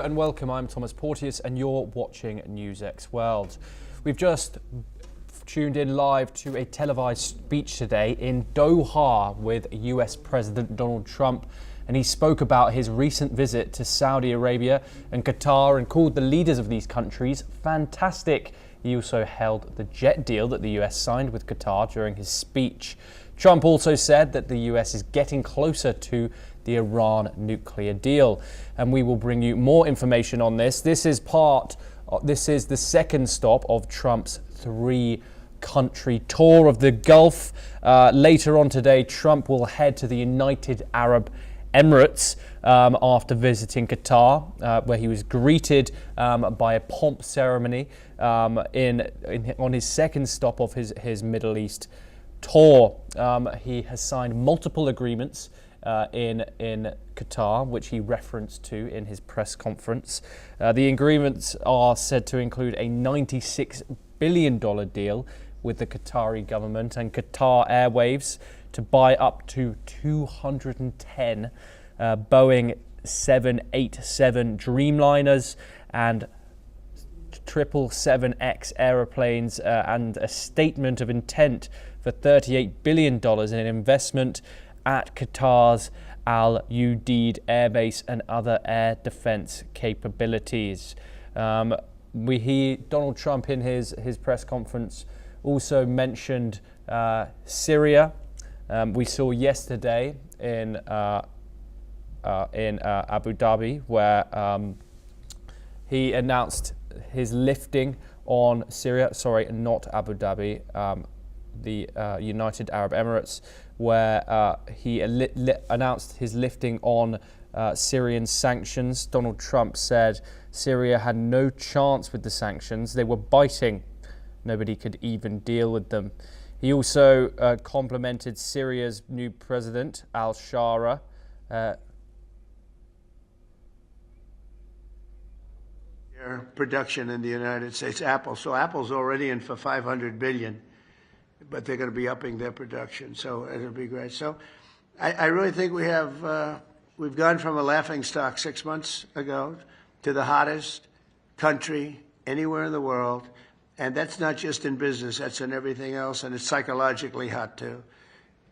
And welcome, I'm Thomas Porteous and you're watching NewsX World. We've just tuned in live to a televised speech today in Doha with US President Donald Trump, and he spoke about his recent visit to Saudi Arabia and Qatar and called the leaders of these countries fantastic. He also held the jet deal that the US signed with Qatar during his speech. Trump also said that the US is getting closer to the Iran nuclear deal, and we will bring you more information on this. This is the second stop of Trump's three-country tour of the Gulf. Later on today, Trump will head to the United Arab Emirates after visiting Qatar, where he was greeted by a pomp ceremony on his second stop of his Middle East tour. He has signed multiple agreements in Qatar, which he referenced to in his press conference. The agreements are said to include a $96 billion deal with the Qatari government and Qatar Airways to buy up to 210 Boeing 787 Dreamliners and 777X aeroplanes, and a statement of intent for $38 billion in an investment at Qatar's Al Udeid airbase and other air defense capabilities. Donald Trump in his press conference also mentioned Syria. We saw yesterday in Abu Dhabi where he announced his lifting on Syria. Sorry, not Abu Dhabi. The United Arab Emirates, where he announced his lifting on Syrian sanctions. Donald Trump said Syria had no chance with the sanctions. They were biting. Nobody could even deal with them. He also complimented Syria's new president, al-Shara. Production in the United States, Apple. So Apple's already in for $500 billion. But they're going to be upping their production, so it'll be great. So I really think we've gone from a laughingstock 6 months ago to the hottest country anywhere in the world. And that's not just in business, that's in everything else, and it's psychologically hot too.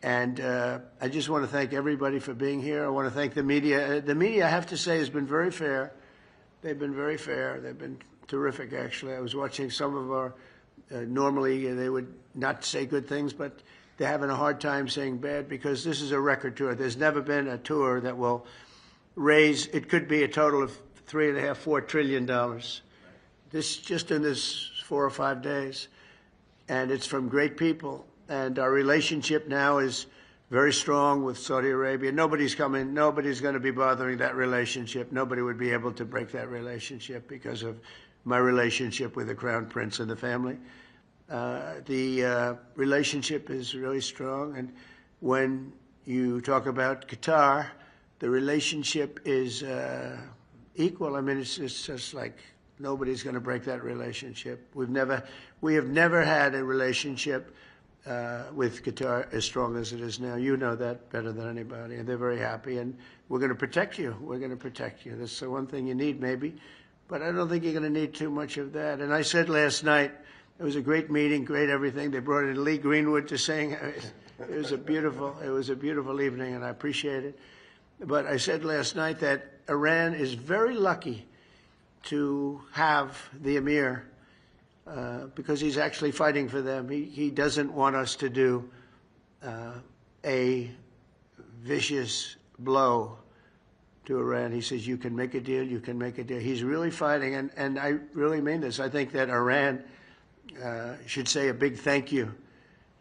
And I just want to thank everybody for being here. I want to thank the media. The media, I have to say, has been very fair. They've been very fair. They've been terrific, actually. I was watching some of our normally they would not say good things, but they're having a hard time saying bad because this is a record tour. There's never been a tour that will raise, it could be a total of $3.5–4 trillion. This just in this 4 or 5 days. And it's from great people. And our relationship now is very strong with Saudi Arabia. Nobody's going to be bothering that relationship. Nobody would be able to break that relationship because of my relationship with the Crown Prince and the family. The relationship is really strong. And when you talk about Qatar, the relationship is equal. I mean, it's just like nobody's going to break that relationship. We have never had a relationship with Qatar as strong as it is now. You know that better than anybody. And they're very happy. And we're going to protect you. We're going to protect you. That's the one thing you need, maybe. But I don't think you're going to need too much of that. And I said last night, it was a great meeting, great everything. They brought in Lee Greenwood to sing. It was a beautiful evening, and I appreciate it. But I said last night that Iran is very lucky to have the Emir because he's actually fighting for them. He doesn't want us to do a vicious blow to Iran. He says, you can make a deal, you can make a deal. He's really fighting, and I really mean this. I think that Iran should say a big thank you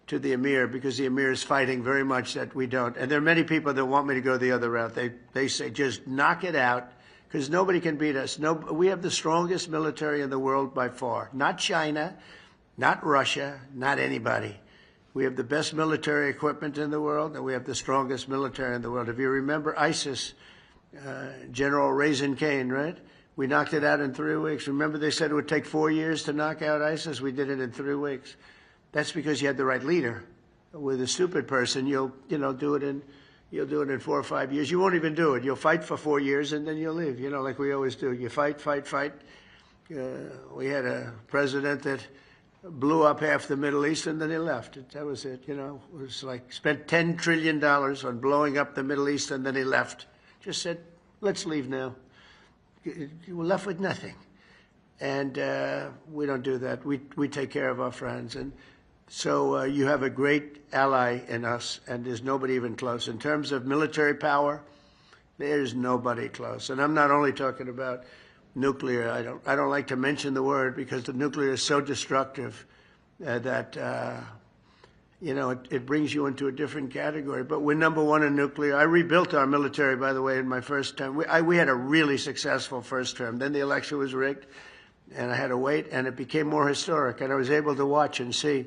to the Emir, because the Emir is fighting very much that we don't. And there are many people that want me to go the other route. They say, just knock it out, because nobody can beat us. We have the strongest military in the world by far. Not China, not Russia, not anybody. We have the best military equipment in the world, and we have the strongest military in the world. If you remember ISIS, General Raisin Kane, right? We knocked it out in 3 weeks. Remember they said it would take 4 years to knock out ISIS? We did it in 3 weeks. That's because you had the right leader. With a stupid person, you'll do it in you'll do it in 4 or 5 years. You won't even do it. You'll fight for 4 years and then you'll leave, like we always do. You fight, fight, fight. We had a president that blew up half the Middle East and then he left. That was it, It was like spent $10 trillion on blowing up the Middle East and then he left. Just said, let's leave now. We're left with nothing. And we don't do that. We take care of our friends. And so you have a great ally in us, and there's nobody even close. In terms of military power, there's nobody close. And I'm not only talking about nuclear. I don't like to mention the word because the nuclear is so destructive that it brings you into a different category. But we're number one in nuclear. I rebuilt our military, by the way, in my first term. We had a really successful first term. Then the election was rigged, and I had to wait, and it became more historic. And I was able to watch and see.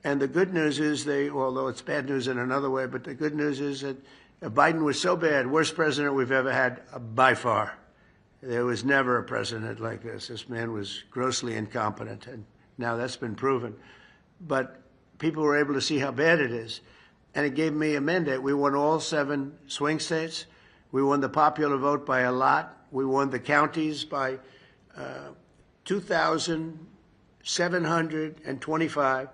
And the good news is although it's bad news in another way, but the good news is that Biden was so bad, worst president we've ever had by far. There was never a president like this. This man was grossly incompetent, and now that's been proven. But people were able to see how bad it is, and it gave me a mandate. We won all 7 swing states. We won the popular vote by a lot. We won the counties by 2,725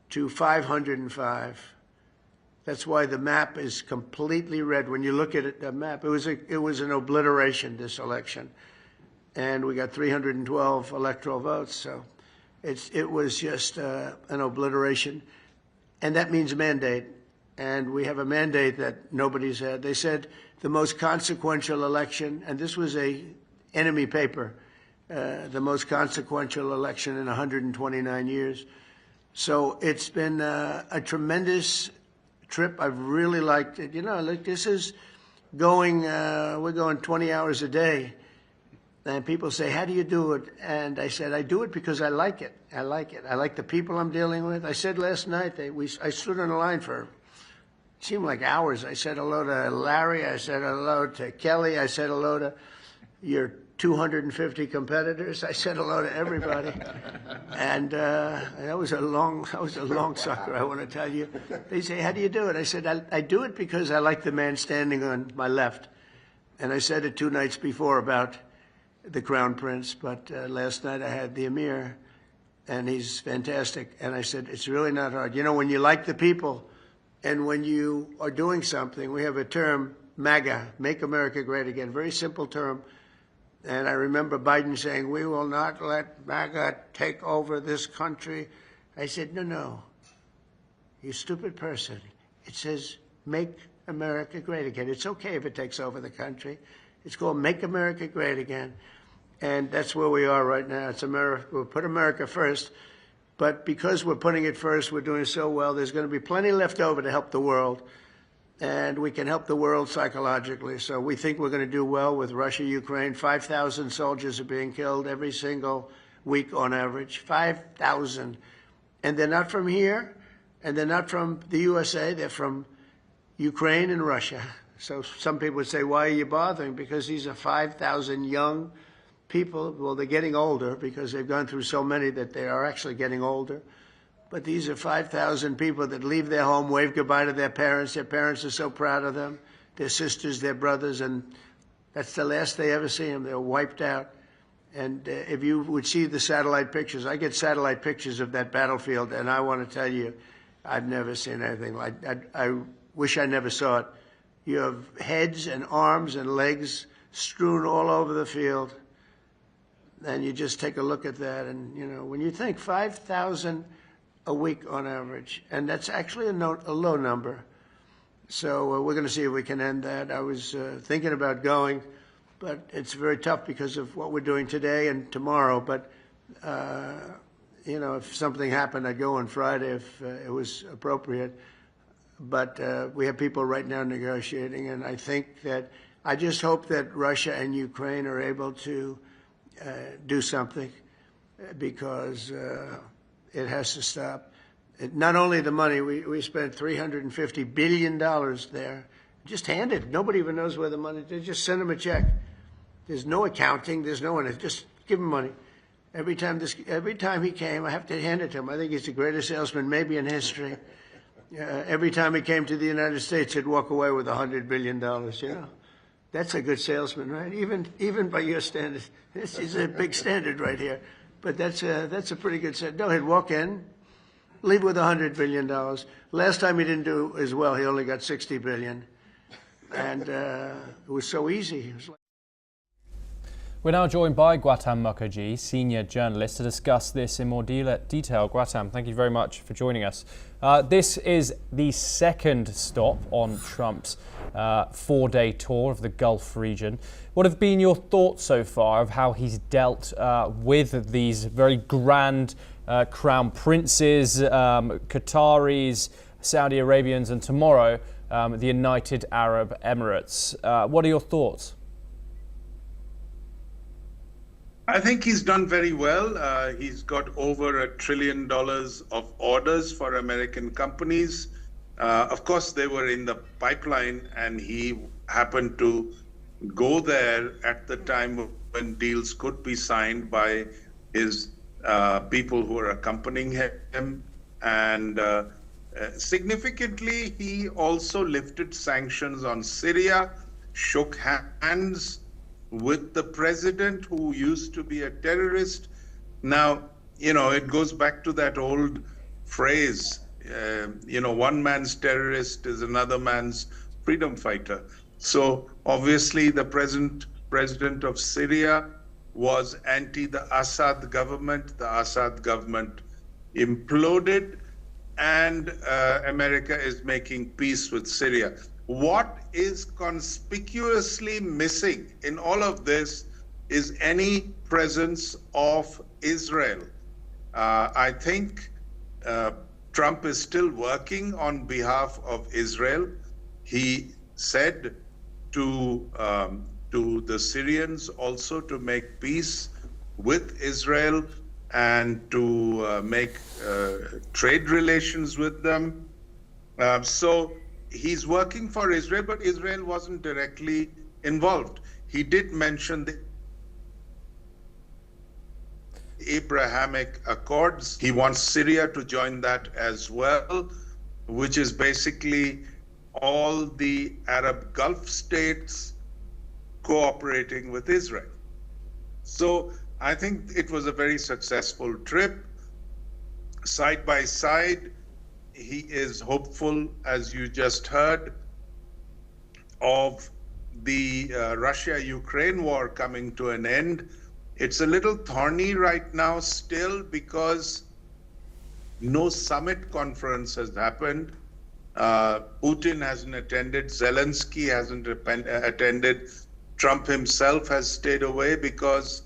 to 505. That's why the map is completely red. When you look at it, the map, it was an obliteration, this election. And we got 312 electoral votes. So it was just an obliteration. And that means mandate. And we have a mandate that nobody's had. They said the most consequential election, and this was a enemy paper, the most consequential election in 129 years. So it's been a tremendous trip. I've really liked it. This is going, we're going 20 hours a day. And people say, how do you do it? And I said, I do it because I like it. I like it. I like the people I'm dealing with. I said last night, I stood in a line for, it seemed like hours. I said hello to Larry. I said hello to Kelly. I said hello to your 250 competitors. I said hello to everybody. And that was a long sucker, I want to tell you. They say, how do you do it? I said, I do it because I like the man standing on my left. And I said it 2 nights before about the Crown Prince, but last night I had the Emir, and he's fantastic. And I said, it's really not hard. When you like the people and when you are doing something, we have a term, MAGA, Make America Great Again, very simple term. And I remember Biden saying, we will not let MAGA take over this country. I said, no, you stupid person. It says, make America great again. It's okay if it takes over the country. It's called Make America Great Again. And that's where we are right now. It's America. We'll put America first. But because we're putting it first, we're doing so well, there's going to be plenty left over to help the world. And we can help the world psychologically. So we think we're going to do well with Russia, Ukraine. 5,000 soldiers are being killed every single week on average. 5,000. And they're not from here, and they're not from the USA. They're from Ukraine and Russia. So some people would say, why are you bothering? Because these are 5,000 young people. Well, they're getting older because they've gone through so many that they are actually getting older. But these are 5,000 people that leave their home, wave goodbye to their parents. Their parents are so proud of them, their sisters, their brothers, and that's the last they ever see them. They're wiped out. And if you would see the satellite pictures, I get satellite pictures of that battlefield, and I want to tell you, I've never seen anything like I wish I never saw it. You have heads and arms and legs strewn all over the field, and you just take a look at that, and, when you think 5,000 a week on average, and that's actually a low number. So we're going to see if we can end that. I was thinking about going, but it's very tough because of what we're doing today and tomorrow. But, if something happened, I'd go on Friday if it was appropriate. But we have people right now negotiating, and I think that I just hope that Russia and Ukraine are able to do something because it has to stop. Not only the money, we spent $350 billion there, just handed. Nobody even knows where the money, they just send them a check. There's no accounting, there's no one, just give him money. Every time he came, I have to hand it to him. I think he's the greatest salesman maybe in history. Every time he came to the United States, he'd walk away with $100 billion, you know. That's a good salesman, right? Even by your standards. This is a big standard right here. But that's a pretty good set. No, he'd walk in, leave with $100 billion. Last time he didn't do as well. He only got $60 billion. And it was so easy. It was like We're now joined by Gautam Mukherjee, senior journalist, to discuss this in more detail. Gautam, thank you very much for joining us. This is the second stop on Trump's 4-day tour of the Gulf region. What have been your thoughts so far of how he's dealt with these very grand crown princes, Qataris, Saudi Arabians, and tomorrow the United Arab Emirates? What are your thoughts? I think he's done very well. He's got over $1 trillion of orders for American companies. Of course, they were in the pipeline, and he happened to go there at the time when deals could be signed by his people who are accompanying him. And significantly, he also lifted sanctions on Syria, shook hands with the president who used to be a terrorist. Now, it goes back to that old phrase, one man's terrorist is another man's freedom fighter. So obviously the president of Syria was anti the Assad government. The Assad government imploded, and America is making peace with Syria. What is conspicuously missing in all of this is any presence of Israel. I think Trump is still working on behalf of Israel. He said to the Syrians also to make peace with Israel and to make trade relations with them. So he's working for Israel, but Israel wasn't directly involved. He did mention the Abrahamic Accords. He wants Syria to join that as well, which is basically all the Arab Gulf states cooperating with Israel. So I think it was a very successful trip. Side by side, he is hopeful, as you just heard, of the Russia-Ukraine war coming to an end. It's a little thorny right now still because no summit conference has happened. Putin hasn't attended, Zelensky hasn't attended, Trump himself has stayed away because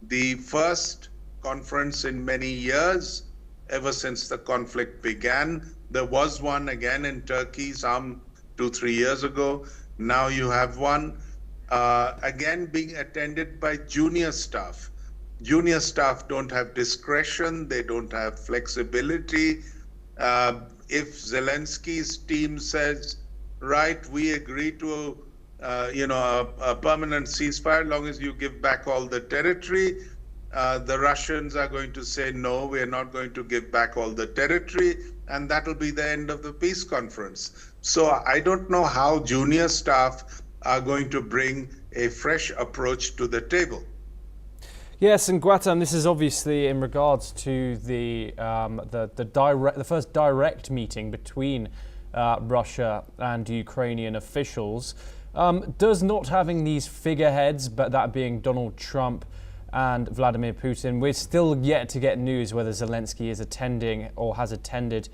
the first conference in many years, ever since the conflict began, there was one again in Turkey some 2-3 years ago. Now you have one again being attended by junior staff. Junior staff don't have discretion, they don't have flexibility. If Zelensky's team says, right, we agree to a permanent ceasefire as long as you give back all the territory, the Russians are going to say, no, we are not going to give back all the territory, and that'll be the end of the peace conference. So I don't know how junior staff are going to bring a fresh approach to the table. Yes, and Gautam, this is obviously in regards to the first direct meeting between Russia and Ukrainian officials. Does not having these figureheads, but that being Donald Trump and Vladimir Putin, we're still yet to get news whether Zelensky is attending or has attended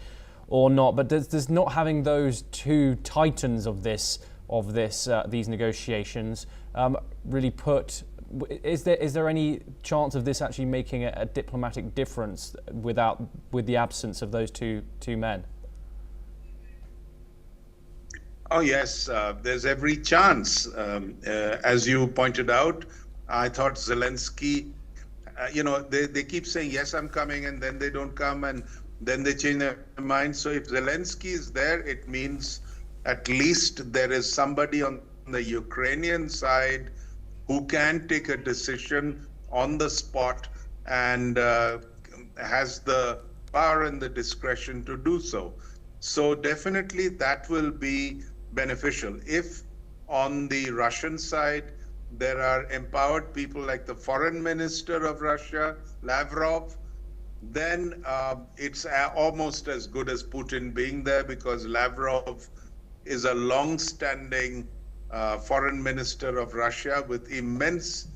or not. But does not having those two titans of these negotiations really put? Is there any chance of this actually making a diplomatic difference with the absence of those two men? Oh yes, there's every chance. As you pointed out, I thought Zelensky, they keep saying, yes, I'm coming, and then they don't come, and then they change their mind. So if Zelensky is there, it means at least there is somebody on the Ukrainian side who can take a decision on the spot and has the power and the discretion to do so. So definitely that will be beneficial. If on the Russian side, there are empowered people like the foreign minister of Russia, Lavrov, then it's almost as good as Putin being there, because Lavrov is a long-standing foreign minister of Russia with immense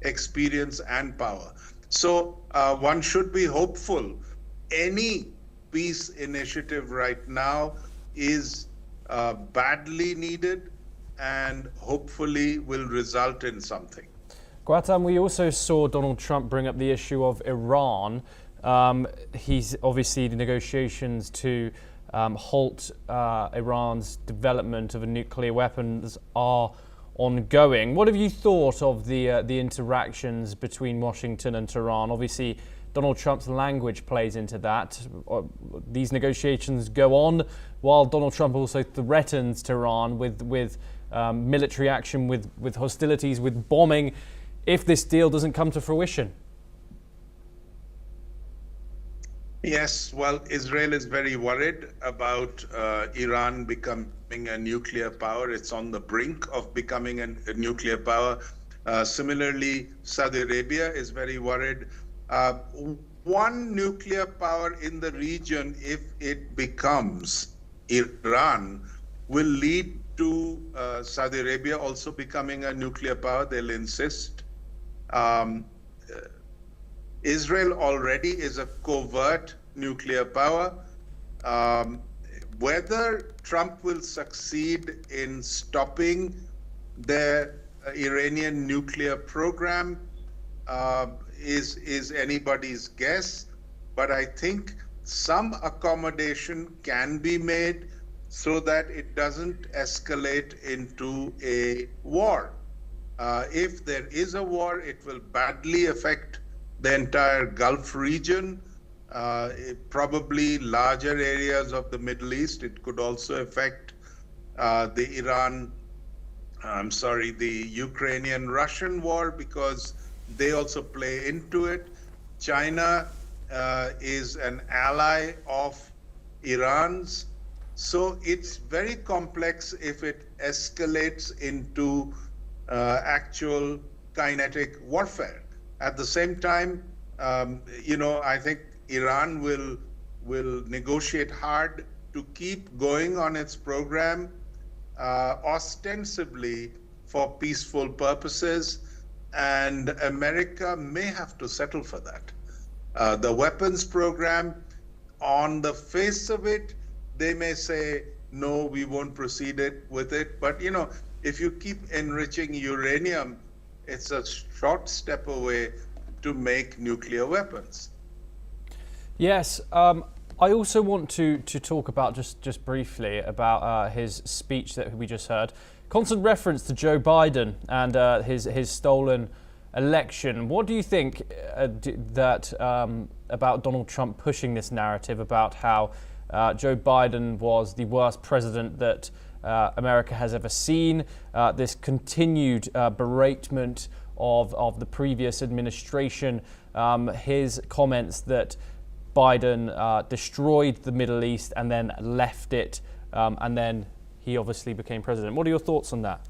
experience and power. So one should be hopeful. Any peace initiative right now is badly needed and hopefully will result in something. Gautam, we also saw Donald Trump bring up the issue of Iran. He's obviously the negotiations to halt Iran's development of a nuclear weapons are ongoing. What have you thought of the interactions between Washington and Tehran? Obviously, Donald Trump's language plays into that. These negotiations go on while Donald Trump also threatens Tehran with military action, with hostilities, with bombing, if this deal doesn't come to fruition. Yes, well, Israel is very worried about Iran becoming a nuclear power. It's on the brink of becoming a nuclear power. Similarly, Saudi Arabia is very worried. One nuclear power in the region, if it becomes Iran, will lead to Saudi Arabia also becoming a nuclear power. They'll insist. Israel already is a covert nuclear power. Whether Trump will succeed in stopping the Iranian nuclear program is anybody's guess. But I think some accommodation can be made so that it doesn't escalate into a war. If there is a war, it will badly affect the entire Gulf region, probably larger areas of the Middle East. It could also affect the Ukrainian-Russian war, because they also play into it. China is an ally of Iran's. So it's very complex if it escalates into actual kinetic warfare. At the same time, I think Iran will negotiate hard to keep going on its program, ostensibly for peaceful purposes, and America may have to settle for that. The weapons program, on the face of it, they may say, no, we won't proceed with it. But, if you keep enriching uranium, it's a short step away to make nuclear weapons. Yes, I also want to talk about, just briefly, about his speech that we just heard. Constant reference to Joe Biden and his stolen election. What do you think about Donald Trump pushing this narrative about how Joe Biden was the worst president that America has ever seen? This continued beratement of the previous administration, his comments that Biden destroyed the Middle East and then left it, and then he obviously became president. What are your thoughts on that?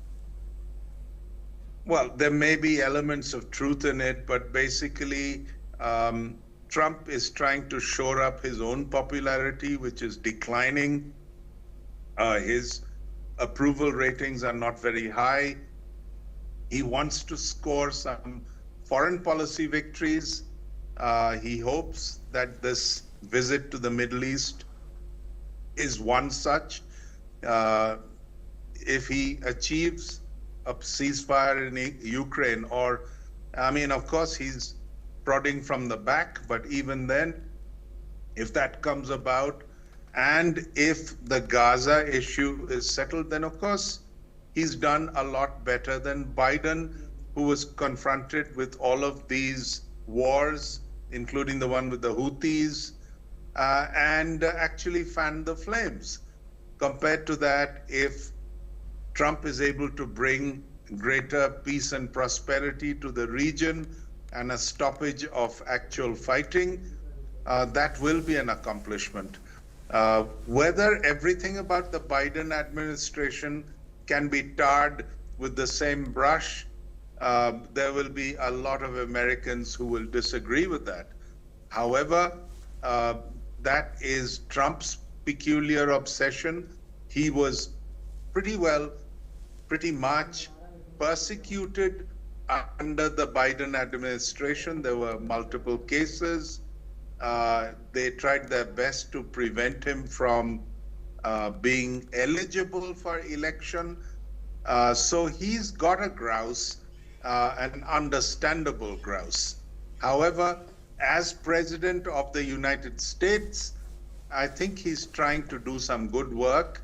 Well, there may be elements of truth in it, but basically Trump is trying to shore up his own popularity, which is declining. His approval ratings are not very high. He wants to score some foreign policy victories. He hopes that this visit to the Middle East is one such. If he achieves a ceasefire in Ukraine, of course, he's prodding from the back, but even then, if that comes about, and if the Gaza issue is settled, then of course, he's done a lot better than Biden, who was confronted with all of these wars, including the one with the Houthis, and actually fanned the flames. Compared to that, if Trump is able to bring greater peace and prosperity to the region and a stoppage of actual fighting, that will be an accomplishment. Whether everything about the Biden administration can be tarred with the same brush, there will be a lot of Americans who will disagree with that. However, that is Trump's peculiar obsession. He was pretty much persecuted under the Biden administration. There were multiple cases. They tried their best to prevent him from being eligible for election. So he's got a grouse, an understandable grouse. However, as President of the United States, I think he's trying to do some good work.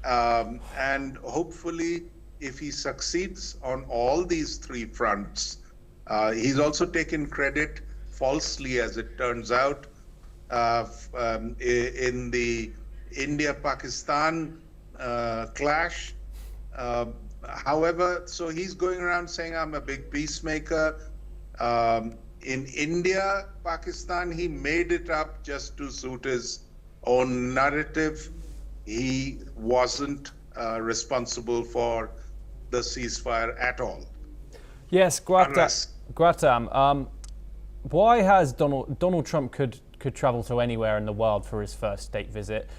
And hopefully, if he succeeds on all these three fronts, he's also taken credit, falsely as it turns out, in the India-Pakistan clash. However, so he's going around saying, I'm a big peacemaker. In India, Pakistan, he made it up just to suit his own narrative. He wasn't responsible for the ceasefire at all. Yes, Gautam, why has Donald Trump could travel to anywhere in the world for his first state visit?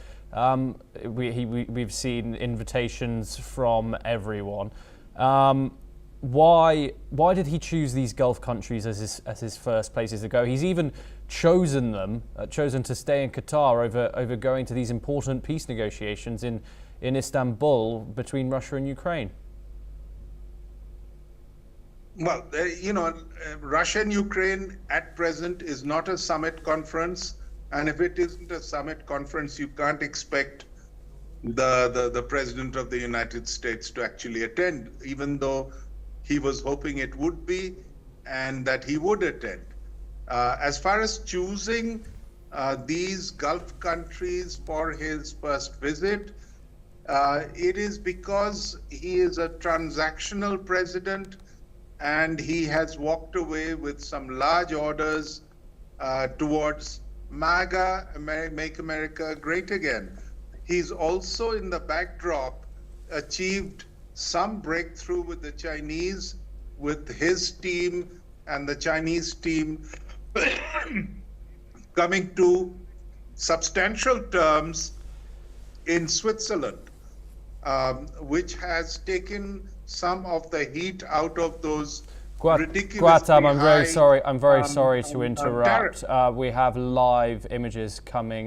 We've seen invitations from everyone. Why did he choose these Gulf countries as his first places to go? He's even chosen to stay in Qatar over going to these important peace negotiations in Istanbul between Russia and Ukraine. Well, Russia and Ukraine at present is not a summit conference, and if it isn't a summit conference, you can't expect the President of the United States to actually attend, even though he was hoping it would be and that he would attend. As far as choosing these Gulf countries for his first visit, it is because he is a transactional president and he has walked away with some large orders towards MAGA, Make America Great Again. He's also in the backdrop achieved some breakthrough with the Chinese, with his team and the Chinese team coming to substantial terms in Switzerland, which has taken some of the heat out of those ridiculously Gautam, I'm very high, sorry to interrupt. We have live images coming